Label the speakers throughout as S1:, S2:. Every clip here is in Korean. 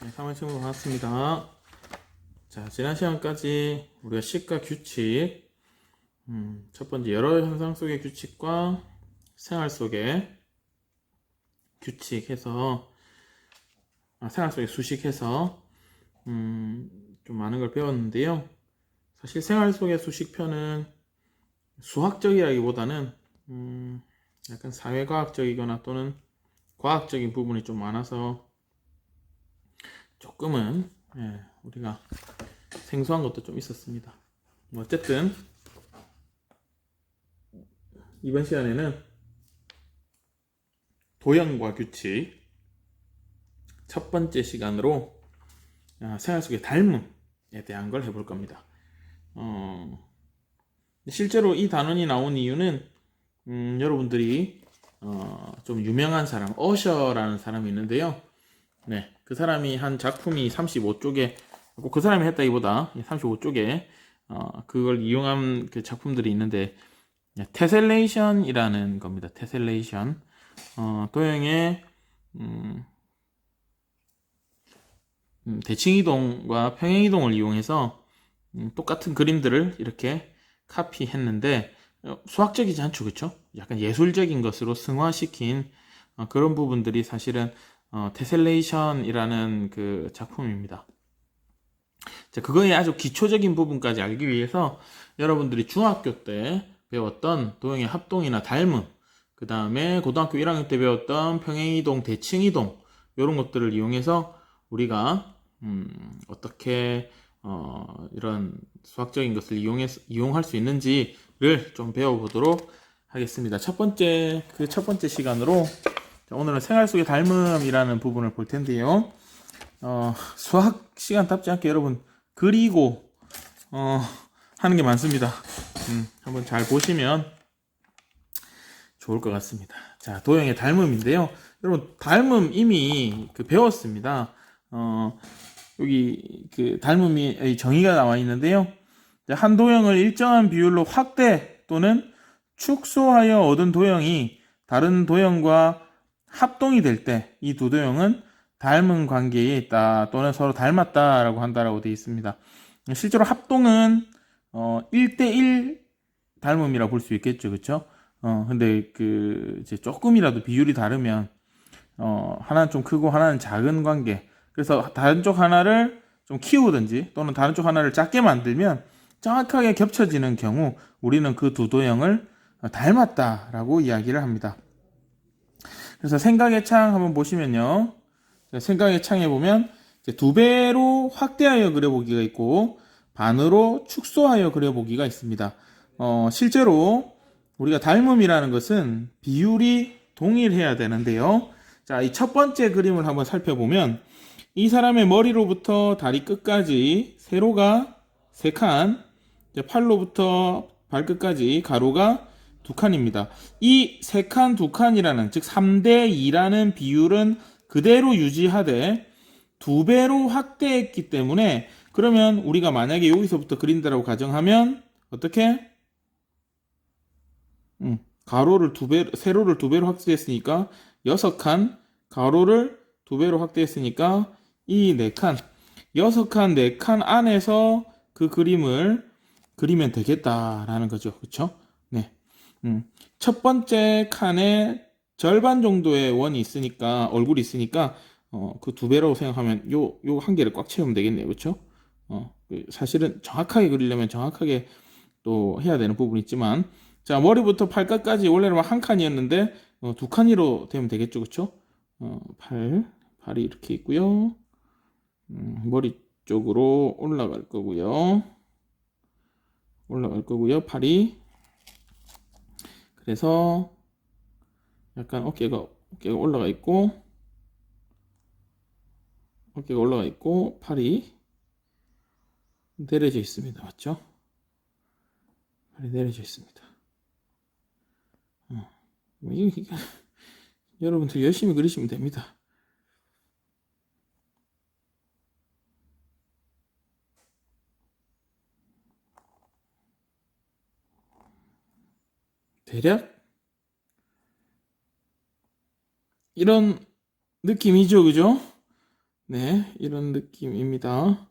S1: 네, 3월 친구 반갑습니다. 자, 지난 시간까지 우리가 식과 규칙, 첫 번째 여러 현상 속의 규칙과 생활 속의 규칙 해서, 생활 속의 수식 해서, 좀 많은 걸 배웠는데요. 사실 생활 속의 수식편은 수학적이라기보다는, 약간 사회과학적이거나 또는 과학적인 부분이 좀 많아서 조금은, 우리가 생소한 것도 좀 있었습니다. 어쨌든 이번 시간에는 도형과 규칙 첫 번째 시간으로 생활 속의 닮음에 대한 걸 해볼 겁니다. 실제로 이 단원이 나온 이유는 여러분들이 좀 유명한 사람 어셔라는 사람이 있는데요. 네, 그 사람이 한 작품이 35쪽에 꼭 그 사람이 했다기보다 35쪽에 그걸 이용한 그 작품들이 있는데 테셀레이션이라는 겁니다. 테셀레이션. 도형의 대칭이동과 평행이동을 이용해서 똑같은 그림들을 이렇게 카피했는데 수학적이지 않죠, 그렇죠? 약간 예술적인 것으로 승화시킨 그런 부분들이 사실은 테셀레이션이라는 그 작품입니다. 자, 그거의 아주 기초적인 부분까지 알기 위해서 여러분들이 중학교 때 배웠던 도형의 합동이나 닮음, 그 다음에 고등학교 1학년 때 배웠던 평행이동, 대칭이동 이런 것들을 이용해서 우리가 어떻게 이런 수학적인 것을 이용할 수 있는지를 좀 배워보도록 하겠습니다. 첫 번째 시간으로 오늘은 생활 속의 닮음이라는 부분을 볼 텐데요. 수학 시간답지 않게 여러분 그리고 하는 게 많습니다. 한번 잘 보시면 좋을 것 같습니다. 자, 도형의 닮음인데요. 여러분 닮음 이미 배웠습니다. 여기 그 닮음이 정의가 나와 있는데요. 한 도형을 일정한 비율로 확대 또는 축소하여 얻은 도형이 다른 도형과 합동이 될 때 이 두 도형은 닮은 관계에 있다 또는 서로 닮았다라고 한다라고 되어 있습니다. 실제로 합동은 1대1 닮음이라고 볼 수 있겠죠, 그렇죠? 근데 이제 조금이라도 비율이 다르면 하나는 좀 크고 하나는 작은 관계. 그래서 다른 쪽 하나를 좀 키우든지 또는 다른 쪽 하나를 작게 만들면 정확하게 겹쳐지는 경우 우리는 그 두 도형을 닮았다라고 이야기를 합니다. 그래서 생각의 창 한번 보시면요. 생각의 창에 보면 2배로 확대하여 그려보기가 있고 반으로 축소하여 그려보기가 있습니다. 실제로 우리가 닮음이라는 것은 비율이 동일해야 되는데요. 자, 이 첫 번째 그림을 한번 살펴보면 이 사람의 머리로부터 다리 끝까지 세로가 3칸, 팔로부터 발끝까지 가로가 2칸입니다. 이 3칸, 2칸이라는 즉 3대2라는 비율은 그대로 유지하되 2배로 확대했기 때문에 그러면 우리가 만약에 여기서부터 그린다라고 가정하면 어떻게? 가로를 2배, 세로를 2배로 확대했으니까 6칸, 가로를 2배로 확대했으니까 이 4칸, 6칸, 4칸 안에서 그 그림을 그리면 되겠다라는 거죠. 그렇죠? 네. 첫 번째 칸에 절반 정도의 원이 있으니까 얼굴이 있으니까 그 2배라고 생각하면 요 한 개를 꽉 채우면 되겠네요. 그렇죠? 사실은 정확하게 그리려면 정확하게 또 해야 되는 부분이 있지만 자, 머리부터 발끝까지 원래는 한 칸이었는데 2칸으로 되면 되겠죠. 그렇죠? 발이 이렇게 있고요. 머리 쪽으로 올라갈 거고요. 팔이. 그래서 약간 어깨가 올라가 있고 팔이 내려져 있습니다. 맞죠? 팔이 내려져 있습니다. 여러분들 열심히 그리시면 됩니다. 대략 이런 느낌이죠, 그죠? 네, 이런 느낌입니다.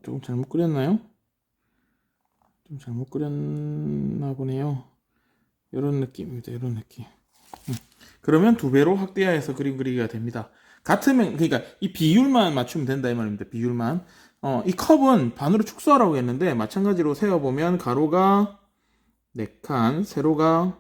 S1: 조금 잘못 그렸나요? 좀 잘못 그렸나 보네요. 이런 느낌입니다. 이런 느낌. 그러면 두 배로 확대하여서 그림 그리기가 됩니다. 같으면, 그러니까 이 비율만 맞추면 된다 이 말입니다. 비율만. 이 컵은 반으로 축소하라고 했는데 마찬가지로 세어보면 가로가 4칸, 세로가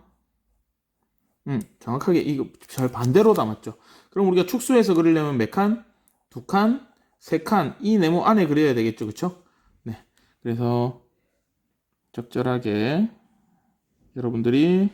S1: 정확하게 이거 잘 반대로 담았죠. 그럼 우리가 축소해서 그리려면 몇 칸? 2칸, 3칸 이 네모 안에 그려야 되겠죠, 그쵸? 네. 그래서 적절하게 여러분들이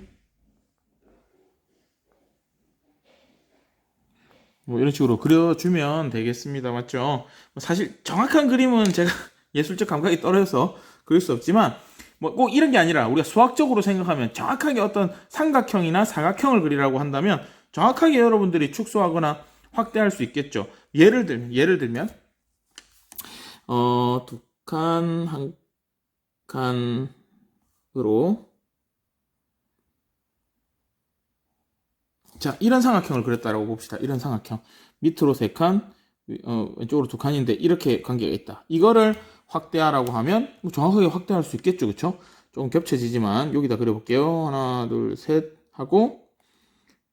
S1: 뭐 이런 식으로 그려주면 되겠습니다. 맞죠? 사실 정확한 그림은 제가 예술적 감각이 떨어져서 그릴 수 없지만 뭐 꼭 이런 게 아니라 우리가 수학적으로 생각하면 정확하게 어떤 삼각형이나 사각형을 그리라고 한다면 정확하게 여러분들이 축소하거나 확대할 수 있겠죠. 예를 들면 2칸, 1칸으로 자, 이런 삼각형을 그렸다라고 봅시다. 이런 삼각형. 밑으로 3칸, 왼쪽으로 2칸인데 이렇게 관계가 있다. 이거를 확대하라고 하면 뭐 정확하게 확대할 수 있겠죠. 그쵸? 조금 겹쳐지지만 여기다 그려볼게요. 하나, 둘, 셋 하고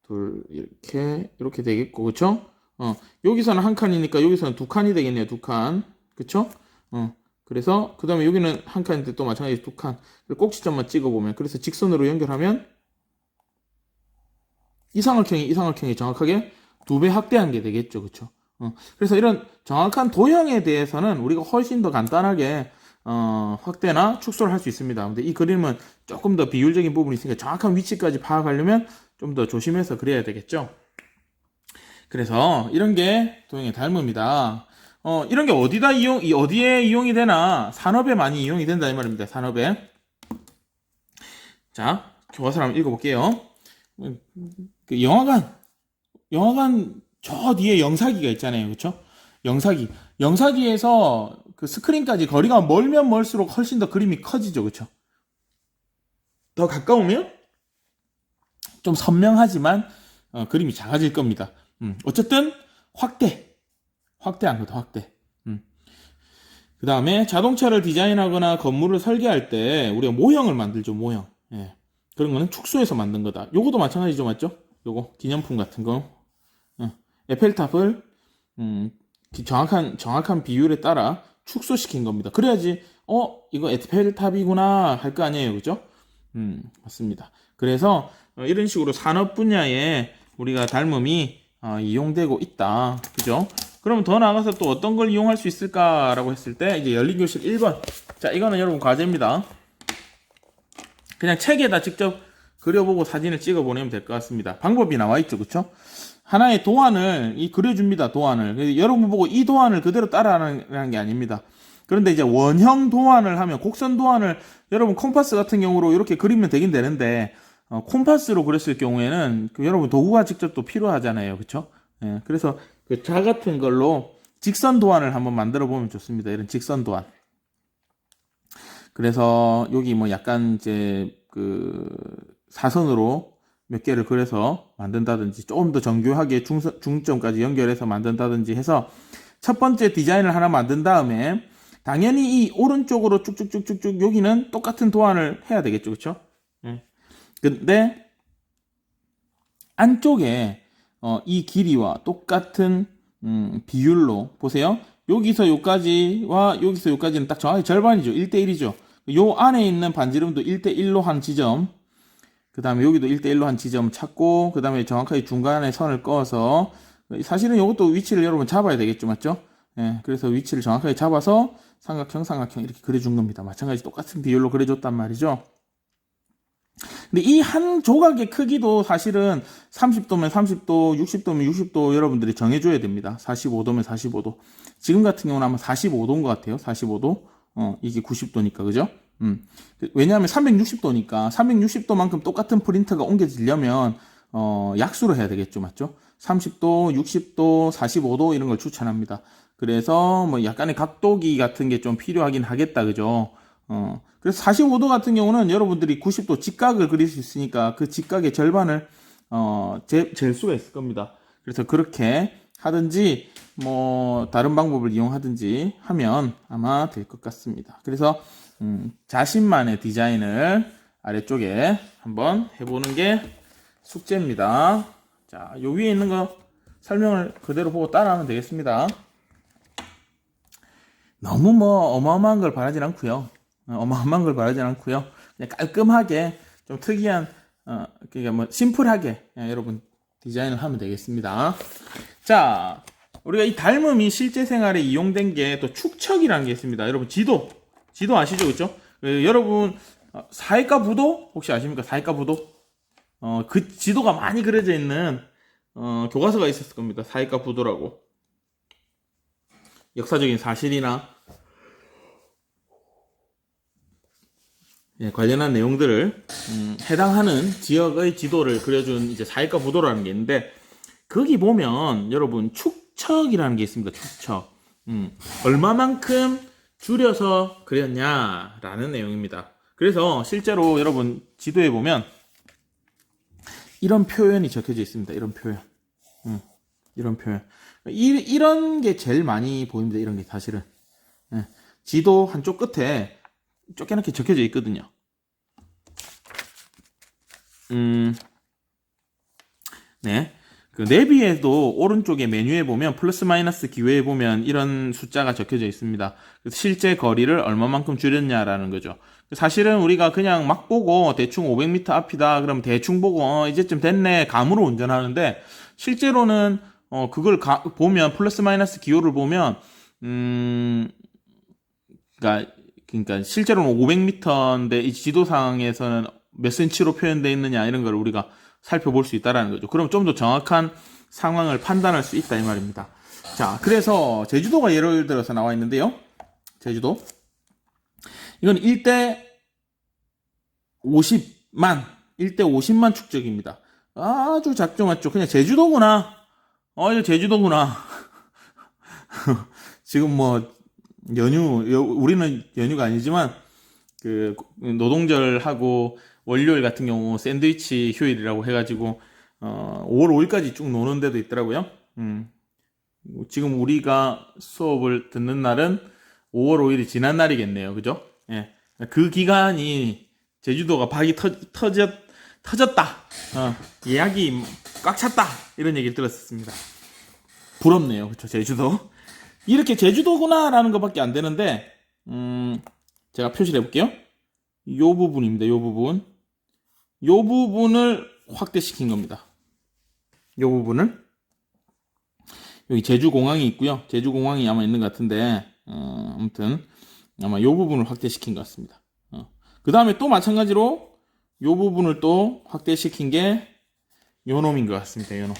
S1: 둘 이렇게 되겠고 그쵸? 여기서는 1칸이니까 여기서는 2칸이 되겠네요. 2칸. 그쵸? 그래서 그 다음에 여기는 1칸인데 또 마찬가지로 2칸. 꼭지점만 찍어보면 그래서 직선으로 연결하면 이 삼각형이 정확하게 2배 확대한 게 되겠죠. 그쵸? 그래서 이런 정확한 도형에 대해서는 우리가 훨씬 더 간단하게 확대나 축소를 할 수 있습니다. 근데 이 그림은 조금 더 비율적인 부분이 있으니까 정확한 위치까지 파악하려면 좀 더 조심해서 그려야 되겠죠. 그래서 이런 게 도형의 닮음이다. 이런 게 어디에 이용이 되나? 산업에 많이 이용이 된다 이 말입니다. 산업에. 자, 교과서를 한번 읽어볼게요. 그 영화관 저 뒤에 영사기가 있잖아요. 그쵸? 영사기에서 그 스크린까지 거리가 멀면 멀수록 훨씬 더 그림이 커지죠. 그쵸? 더 가까우면 좀 선명하지만 그림이 작아질 겁니다. 어쨌든 확대한 거다. 확대. 그 다음에 자동차를 디자인하거나 건물을 설계할 때 우리가 모형을 만들죠. 모형. 예. 그런 거는 축소해서 만든 거다. 요거도 마찬가지죠. 맞죠? 요거 기념품 같은 거. 에펠탑을 정확한 비율에 따라 축소시킨 겁니다. 그래야지 이거 에펠탑이구나 할 거 아니에요. 그죠? 맞습니다. 그래서 이런 식으로 산업 분야에 우리가 닮음이 이용되고 있다. 그죠? 그러면 더 나아가서 또 어떤 걸 이용할 수 있을까라고 했을 때 이제 열린 교실 1번. 자, 이거는 여러분 과제입니다. 그냥 책에다 직접 그려보고 사진을 찍어 보내면 될 것 같습니다. 방법이 나와 있죠. 그쵸? 하나의 도안을 그려줍니다. 도안을. 여러분 보고 이 도안을 그대로 따라하는 게 아닙니다. 그런데 이제 원형 도안을 하면 곡선 도안을 여러분 콤파스 같은 경우로 이렇게 그리면 되긴 되는데 콤파스로 그렸을 경우에는 여러분 도구가 직접 또 필요하잖아요. 그쵸? 예, 그래서 그 자 같은 걸로 직선 도안을 한번 만들어 보면 좋습니다. 이런 직선 도안. 그래서 여기 뭐 약간 이제 그 사선으로 몇 개를 그려서 만든다든지 조금 더 정교하게 중점까지 연결해서 만든다든지 해서 첫 번째 디자인을 하나 만든 다음에 당연히 이 오른쪽으로 쭉쭉쭉쭉쭉 여기는 똑같은 도안을 해야 되겠죠. 그쵸? 근데 안쪽에 이 길이와 똑같은 비율로 보세요. 여기서 여기까지와 여기서 여기까지는 딱 정확히 절반이죠. 1대1이죠. 요 안에 있는 반지름도 1대1로 한 지점, 그 다음에 여기도 1대1로 한 지점 찾고, 그 다음에 정확하게 중간에 선을 그어서, 사실은 이것도 위치를 여러분 잡아야 되겠죠. 맞죠? 예, 그래서 위치를 정확하게 잡아서 삼각형 이렇게 그려준 겁니다. 마찬가지 똑같은 비율로 그려줬단 말이죠. 근데 이 한 조각의 크기도 사실은 30도면 30도, 60도면 60도 여러분들이 정해줘야 됩니다. 45도면 45도. 지금 같은 경우는 아마 45도인 것 같아요. 45도. 이게 90도니까, 그죠? 왜냐하면 360도니까 360도만큼 똑같은 프린터가 옮겨지려면 약수로 해야 되겠죠. 맞죠? 30도, 60도, 45도 이런 걸 추천합니다. 그래서 뭐 약간의 각도기 같은 게 좀 필요하긴 하겠다. 그죠? 그래서 45도 같은 경우는 여러분들이 90도 직각을 그릴 수 있으니까 그 직각의 절반을 잴 수가 있을 겁니다. 그래서 그렇게 하든지 뭐 다른 방법을 이용하든지 하면 아마 될 것 같습니다. 그래서 자신만의 디자인을 아래쪽에 한번 해보는 게 숙제입니다. 자, 요 위에 있는 거 설명을 그대로 보고 따라하면 되겠습니다. 너무 뭐 어마어마한 걸 바라진 않고요. 어마어마한 걸 바라진 않고요. 그냥 깔끔하게 좀 특이한 그러니까 뭐 심플하게 여러분 디자인을 하면 되겠습니다. 자, 우리가 이 닮음이 실제 생활에 이용된 게 또 축척이라는 게 있습니다. 여러분 지도 아시죠, 그렇죠? 여러분 사회과 부도 혹시 아십니까? 사회과 부도 그 지도가 많이 그려져 있는 교과서가 있었을 겁니다. 사회과 부도라고. 역사적인 사실이나 관련한 내용들을 해당하는 지역의 지도를 그려준 이제 사회과 부도라는 게 있는데 거기 보면 여러분 축척이라는 게 있습니다. 축척. 얼마만큼 줄여서 그렸냐라는 내용입니다. 그래서 실제로 여러분 지도에 보면 이런 표현이 적혀져 있습니다. 이런 표현. 이런 표현. 이런 게 제일 많이 보입니다. 이런 게 사실은. 지도 한쪽 끝에 쪼개놓게 적혀져 있거든요. 네. 그 내비에도 오른쪽에 메뉴에 보면 플러스 마이너스 기호에 보면 이런 숫자가 적혀져 있습니다. 그래서 실제 거리를 얼마만큼 줄였냐라는 거죠. 사실은 우리가 그냥 막 보고 대충 500m 앞이다 그럼 대충 보고 이제쯤 됐네 감으로 운전하는데 실제로는 그걸 보면 플러스 마이너스 기호를 보면 그러니까 실제로는 500m인데 이 지도상에서는 몇 센치로 표현되어 있느냐 이런 걸 우리가 살펴볼 수 있다는 거죠. 그럼 좀 더 정확한 상황을 판단할 수 있다 이 말입니다. 자, 그래서 제주도가 예를 들어서 나와 있는데요. 제주도 이건 1대 50만 축적입니다. 아주 작조맞죠. 그냥 제주도구나. 이거 제주도구나. 지금 뭐 우리는 연휴가 아니지만 그 노동절하고 월요일 같은 경우 샌드위치 휴일이라고 해가지고 5월 5일까지 쭉 노는 데도 있더라고요. 지금 우리가 수업을 듣는 날은 5월 5일이 지난 날이겠네요. 그죠? 예. 그 기간이 제주도가 박이 터졌다. 예약이 꽉 찼다. 이런 얘기를 들었습니다. 부럽네요. 그쵸? 제주도. 이렇게 제주도구나 라는 것밖에 안 되는데 제가 표시를 해볼게요. 요 부분입니다. 요 부분을 확대시킨 겁니다. 요 부분을 여기 제주공항이 있고요. 제주공항이 아마 있는 것 같은데 아무튼 아마 요 부분을 확대시킨 것 같습니다. 그 다음에 또 마찬가지로 요 부분을 또 확대시킨 게 요 놈인 것 같습니다. 요 놈.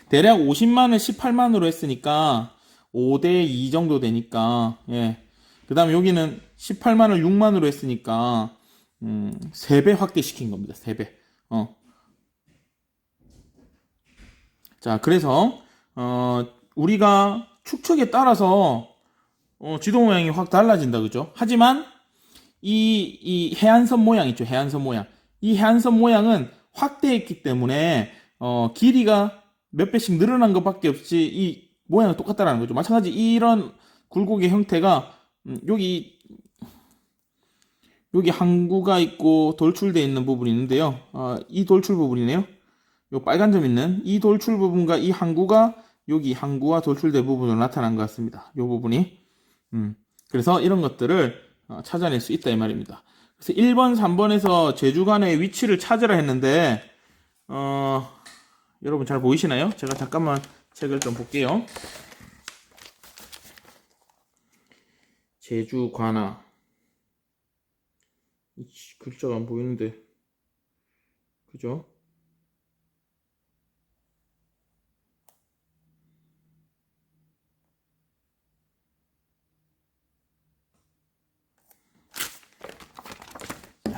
S1: 대략 50만을 18만으로 했으니까 5대2 정도 되니까 예. 그 다음에 여기는 18만을 6만으로 했으니까 3배 확대시킨 겁니다. 3배. 자, 그래서 우리가 축척에 따라서 지도 모양이 확 달라진다, 그죠? 하지만 이 해안선 모양 있죠, 해안선 모양. 이 해안선 모양은 확대했기 때문에 길이가 몇 배씩 늘어난 것밖에 없이 이 모양은 똑같다라는 거죠. 마찬가지 이런 굴곡의 형태가 여기 항구가 있고 돌출되어 있는 부분이 있는데요. 이 돌출 부분이네요. 요 빨간 점 있는 이 돌출 부분과 이 항구가 여기 항구와 돌출된 부분으로 나타난 것 같습니다. 요 부분이. 그래서 이런 것들을 찾아낼 수 있다 이 말입니다. 그래서 1번, 3번에서 제주 간의 위치를 찾으라 했는데 여러분 잘 보이시나요? 제가 잠깐만 책을 좀 볼게요. 제주 관하 글자가 안 보이는데 그죠?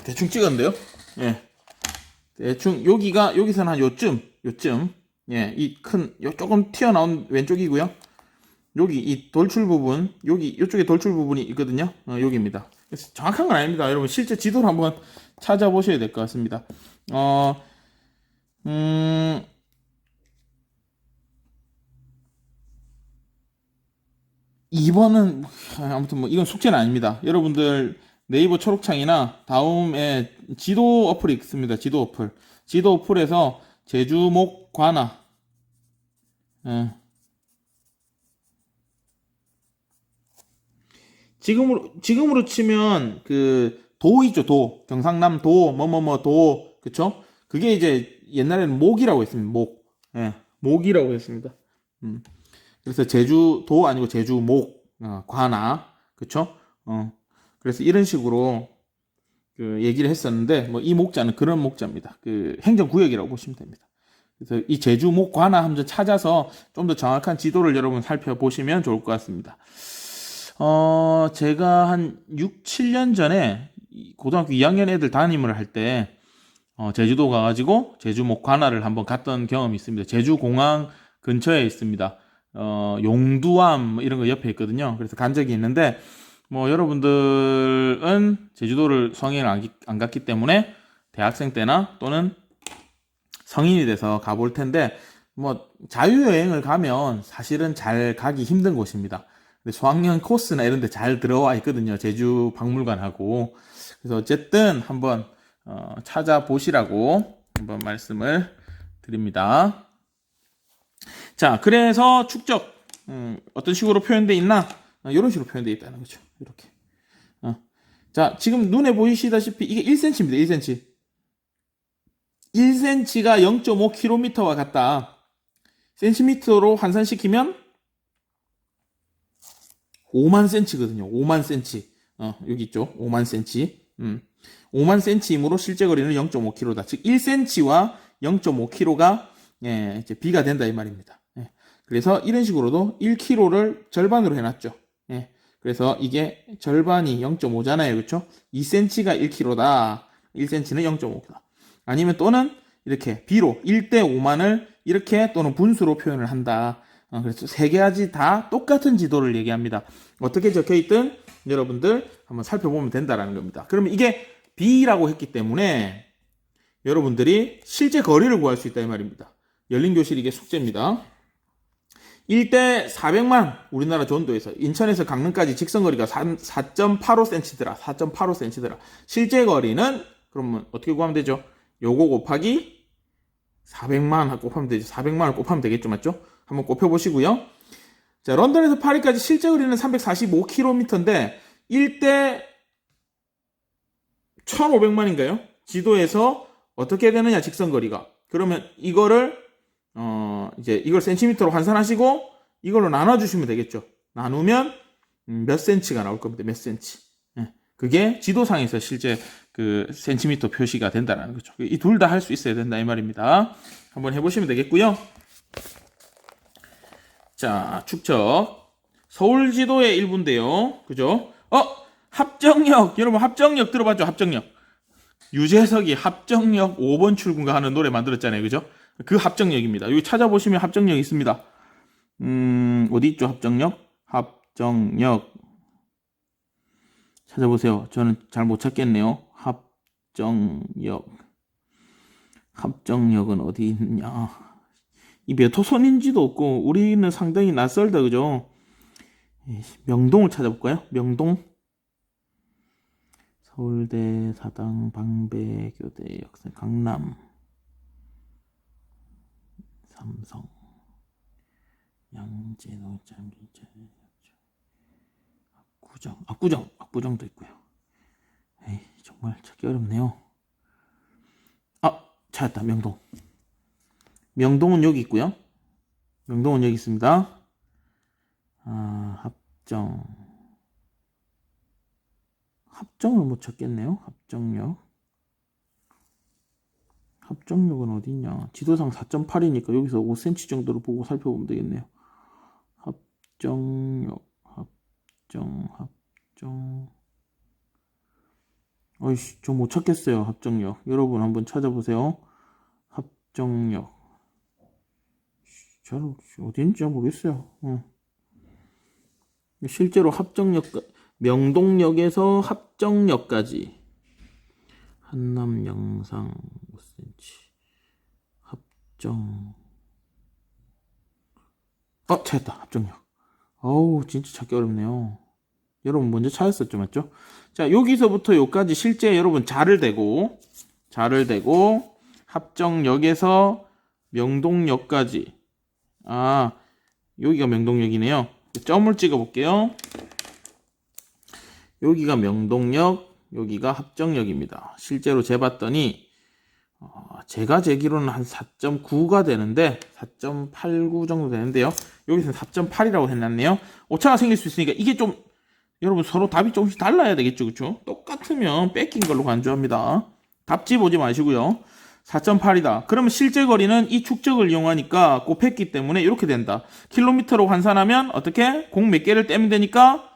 S1: 대충 찍었는데요. 예. 대충 여기서는 한 요쯤. 예, 조금 튀어나온 왼쪽이고요. 여기 이 돌출 부분, 이쪽에 돌출 부분이 있거든요. 여기입니다. 그래서 정확한 건 아닙니다. 여러분 실제 지도를 한번 찾아보셔야 될 것 같습니다. 2번은 아무튼 뭐 이건 숙제는 아닙니다. 여러분들 네이버 초록창이나 다음에 지도 어플이 있습니다. 지도 어플. 지도 어플에서 제주목 관아. 예. 지금으로 치면 그 도 있죠, 도. 경상남 도, 뭐뭐뭐 도. 그쵸? 그게 이제 옛날에는 목이라고 했습니다. 목. 예. 목이라고 했습니다. 그래서 제주도 아니고 제주목, 관아. 그쵸? 그래서 이런 식으로 그 얘기를 했었는데, 뭐 이 목자는 그런 목자입니다. 그 행정구역이라고 보시면 됩니다. 그래서 이 제주목 관아 한번 찾아서 좀 더 정확한 지도를 여러분 살펴보시면 좋을 것 같습니다. 제가 한 6, 7년 전에 고등학교 2학년 애들 담임을 할 때, 제주도 가가지고 제주목 관아를 한번 갔던 경험이 있습니다. 제주공항 근처에 있습니다. 용두암 뭐 이런 거 옆에 있거든요. 그래서 간 적이 있는데, 뭐 여러분들은 제주도를 성인을 안 갔기 때문에 대학생 때나 또는 성인이 돼서 가볼 텐데, 뭐 자유여행을 가면 사실은 잘 가기 힘든 곳입니다. 수학여행 코스나 이런 데 잘 들어와 있거든요. 제주 박물관하고. 그래서 어쨌든 한번 찾아보시라고 한번 말씀을 드립니다. 자, 그래서 축적 어떤 식으로 표현되어 있나? 이런 식으로 표현되어 있다는 거죠. 이렇게. 자, 지금 눈에 보이시다시피 이게 1cm입니다. 1cm. 1cm가 0.5km와 같다. 센티미터로 환산시키면 5만 cm거든요. 5만 cm. 여기 있죠. 5만 cm. 5만 cm이므로 실제 거리는 0.5km다. 즉 1cm와 0.5km가 이제 비가 된다 이 말입니다. 그래서 이런 식으로도 1km를 절반으로 해놨죠. 그래서 이게 절반이 0.5잖아요. 그렇죠? 2cm가 1km다. 1cm는 0.5km. 아니면 또는 이렇게 비로 1대 5만을 이렇게 또는 분수로 표현을 한다. 그래서 세 가지 다 똑같은 지도를 얘기합니다. 어떻게 적혀있든 여러분들 한번 살펴보면 된다라는 겁니다. 그러면 이게 B라고 했기 때문에 여러분들이 실제 거리를 구할 수 있다 이 말입니다. 열린 교실 이게 숙제입니다. 1대 400만 우리나라 전도에서 인천에서 강릉까지 직선거리가 4.85cm더라. 4.85cm더라. 실제 거리는 그러면 어떻게 구하면 되죠? 요거 곱하기 400만 곱하면 되죠. 400만을 곱하면 되겠죠. 맞죠? 한번 곱혀보시고요. 자, 런던에서 파리까지 실제 거리는 345km인데 1대 1500만인가요? 지도에서 어떻게 되느냐 직선거리가. 그러면 이거를 이제 이걸 센티미터로 환산하시고 이걸로 나눠주시면 되겠죠. 나누면 몇 센치가 나올 겁니다. 몇 센치. 그게 지도상에서 실제 그 센티미터 표시가 된다는 거죠. 이 둘 다 할 수 있어야 된다 이 말입니다. 한번 해보시면 되겠고요. 자, 축척. 서울 지도의 일부인데요. 그죠? 합정역. 여러분 합정역 들어봤죠? 합정역. 유재석이 합정역 5번 출구인가 하는 노래 만들었잖아요. 그죠? 그 합정역입니다. 여기 찾아보시면 합정역 있습니다. 어디 있죠? 합정역? 합정역. 찾아보세요. 저는 잘 못 찾겠네요. 합정역. 합정역은 어디 있느냐. 이 몇 호선인지도 없고 우리는 상당히 낯설다. 그죠? 명동을 찾아볼까요? 명동. 서울대, 사당, 방배, 교대, 역세, 강남, 삼성, 양재, 노점, 진짜, 압구정도 있고요. 에이, 정말 찾기 어렵네요. 찾았다. 명동. 명동은 여기 있고요. 명동은 여기 있습니다. 합정을 못 찾겠네요. 합정역은 어디 있냐? 지도상 4.8이니까 여기서 5cm 정도로 보고 살펴보면 되겠네요. 합정역, 합정. 어이씨, 저 못 찾겠어요. 합정역. 여러분 한번 찾아보세요. 합정역. 잘 어딘지 모르겠어요. 실제로 합정역, 명동역에서 합정역까지 한남 영상 5cm 합정 찾았다. 합정역. 어우, 진짜 찾기 어렵네요. 여러분 먼저 찾았었죠, 맞죠? 자, 여기서부터 여기까지 실제 여러분 자를 대고 합정역에서 명동역까지. 아, 여기가 명동역이네요. 점을 찍어 볼게요. 여기가 명동역, 여기가 합정역입니다. 실제로 재봤더니 제가 재기로는 한 4.9가 되는데 4.89 정도 되는데요. 여기서는 4.8이라고 해놨네요. 오차가 생길 수 있으니까 이게 좀 여러분 서로 답이 조금씩 달라야 되겠죠, 그쵸? 똑같으면 뺏긴 걸로 간주합니다. 답지 보지 마시고요. 4.8이다. 그러면 실제 거리는 이 축적을 이용하니까 곱했기 때문에 이렇게 된다. 킬로미터로換算하면 어떻게? 공 몇 개를 떼면 되니까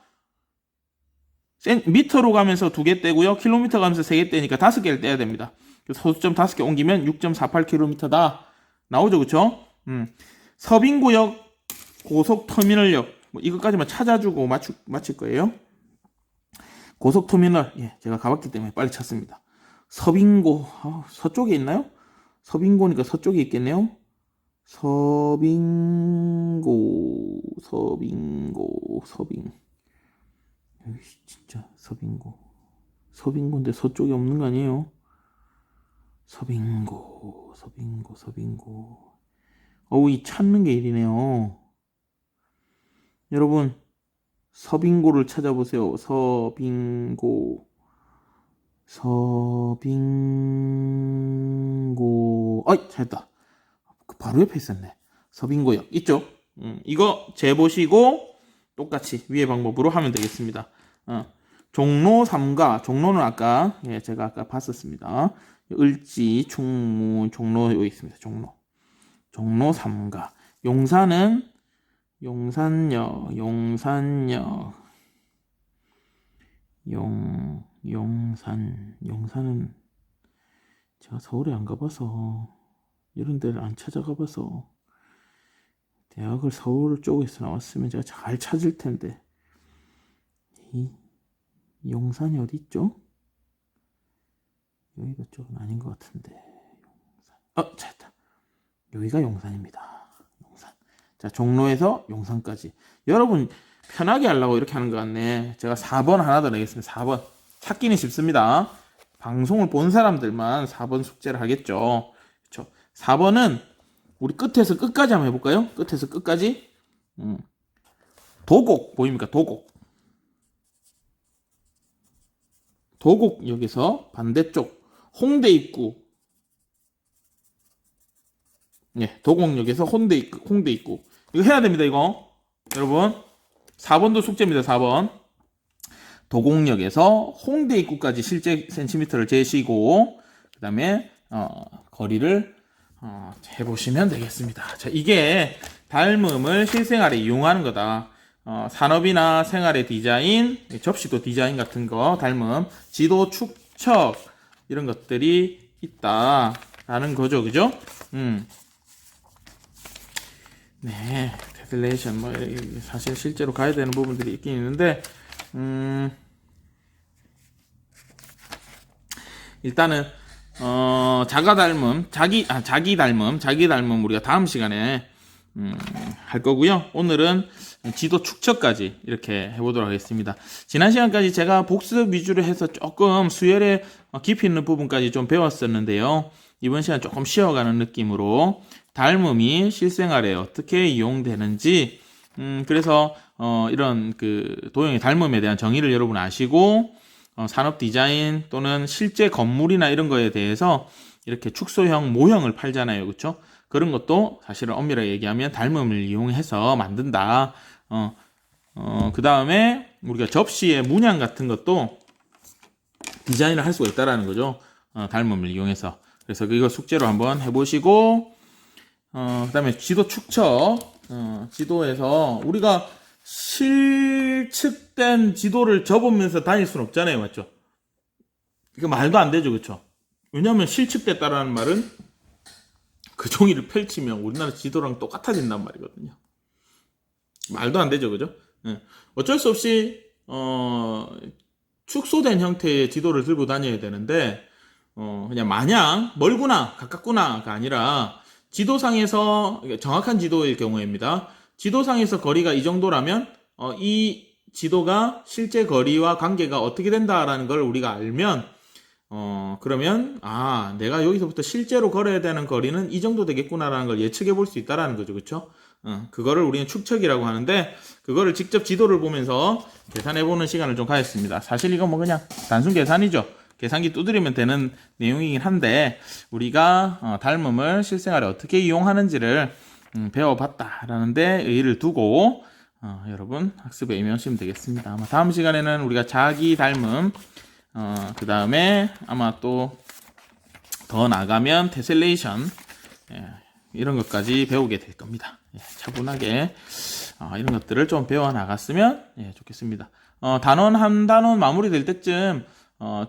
S1: 미터로 가면서 2개 떼고요. 킬로미터 가면서 3개 떼니까 5개를 떼야 됩니다. 그래서 소수점 5개 옮기면 6.48km다. 나오죠, 그쵸? 서빙구역 고속터미널역. 뭐 이것까지만 찾아주고 맞힐 거예요. 고속터미널. 예, 제가 가봤기 때문에 빨리 찾습니다. 서빙고. 서쪽에 있나요? 서빙고니까 서쪽에 있겠네요. 서빙고. 진짜 서빙고. 서빙고인데 서쪽에 없는 거 아니에요? 서빙고. 어우, 이 찾는 게 일이네요. 여러분, 서빙고를 찾아보세요. 서빙고. 찾았다. 바로 옆에 있었네. 서빙고역 있죠? 이거 재보시고 똑같이 위의 방법으로 하면 되겠습니다. 종로 3가, 종로는 아까 제가 아까 봤었습니다. 을지, 충무, 종로 여기 있습니다. 종로 3가. 용산은 용산역. 용산은 제가 서울에 안 가봐서 이런 데를 안 찾아가봐서 대학을 서울 쪽에서 나왔으면 제가 잘 찾을 텐데 이 용산이 어디 있죠? 여기가 쪽은 아닌 것 같은데. 찾았다. 여기가 용산입니다. 용산. 자, 종로에서 용산까지. 여러분 편하게 하려고 이렇게 하는 것 같네. 제가 4번 하나 더 내겠습니다. 4번. 찾기는 쉽습니다. 방송을 본 사람들만 4번 숙제를 하겠죠. 그렇죠? 4번은 우리 끝에서 끝까지 한번 해볼까요? 끝에서 끝까지. 도곡 보입니까? 도곡역에서 반대쪽 홍대 입구. 예, 도곡역에서 홍대 입구. 이거 해야 됩니다, 이거. 여러분. 4번도 숙제입니다, 4번. 도곡역에서 홍대 입구까지 실제 센티미터를 재시고, 그 다음에, 거리를, 해보시면 되겠습니다. 자, 이게 닮음을 실생활에 이용하는 거다. 산업이나 생활의 디자인, 접시도 디자인 같은 거, 닮음, 지도 축척, 이런 것들이 있다라는 거죠, 그죠? 네, 데슬레이션, 사실 실제로 가야 되는 부분들이 있긴 있는데, 일단은, 자기 닮음 우리가 다음 시간에, 할 거고요. 오늘은 지도 축척까지 이렇게 해보도록 하겠습니다. 지난 시간까지 제가 복습 위주로 해서 조금 수열의 깊이 있는 부분까지 좀 배웠었는데요. 이번 시간 조금 쉬어가는 느낌으로 닮음이 실생활에 어떻게 이용되는지, 그래서 이런 그 도형의 닮음에 대한 정의를 여러분 아시고, 산업 디자인 또는 실제 건물이나 이런 거에 대해서 이렇게 축소형 모형을 팔잖아요, 그렇죠? 그런 것도 사실은 엄밀하게 얘기하면 닮음을 이용해서 만든다. 그 다음에 우리가 접시의 문양 같은 것도 디자인을 할 수가 있다라는 거죠. 닮음을 이용해서. 그래서 이거 숙제로 한번 해보시고, 그 다음에 지도 축척. 지도에서 우리가 실측된 지도를 접으면서 다닐 수는 없잖아요, 맞죠? 이거 말도 안 되죠, 그렇죠? 왜냐하면 실측됐다라는 말은 그 종이를 펼치면 우리나라 지도랑 똑같아진단 말이거든요. 말도 안 되죠, 그죠? 어쩔 수 없이 축소된 형태의 지도를 들고 다녀야 되는데 그냥 마냥 멀구나 가깝구나가 아니라 지도상에서 정확한 지도일 경우입니다. 지도상에서 거리가 이 정도라면 이 지도가 실제 거리와 관계가 어떻게 된다라는 걸 우리가 알면 그러면 내가 여기서부터 실제로 걸어야 되는 거리는 이 정도 되겠구나라는 걸 예측해 볼 수 있다라는 거죠. 그렇죠? 그거를 우리는 축척이라고 하는데 그거를 직접 지도를 보면서 계산해 보는 시간을 좀 가졌습니다. 사실 이건 뭐 그냥 단순 계산이죠. 계산기 두드리면 되는 내용이긴 한데 우리가 닮음을 실생활에 어떻게 이용하는지를 배워봤다라는 데 의의를 두고 여러분 학습에 임하시면 되겠습니다. 아마 다음 시간에는 우리가 자기 닮음 그 다음에 아마 또 더 나가면 테셀레이션 이런 것까지 배우게 될 겁니다. 차분하게 이런 것들을 좀 배워 나갔으면 좋겠습니다. 단원 한 단원 마무리될 때쯤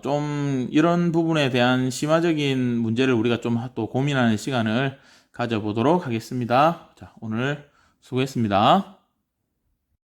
S1: 좀 이런 부분에 대한 심화적인 문제를 우리가 좀 또 고민하는 시간을 가져보도록 하겠습니다. 자, 오늘 수고했습니다.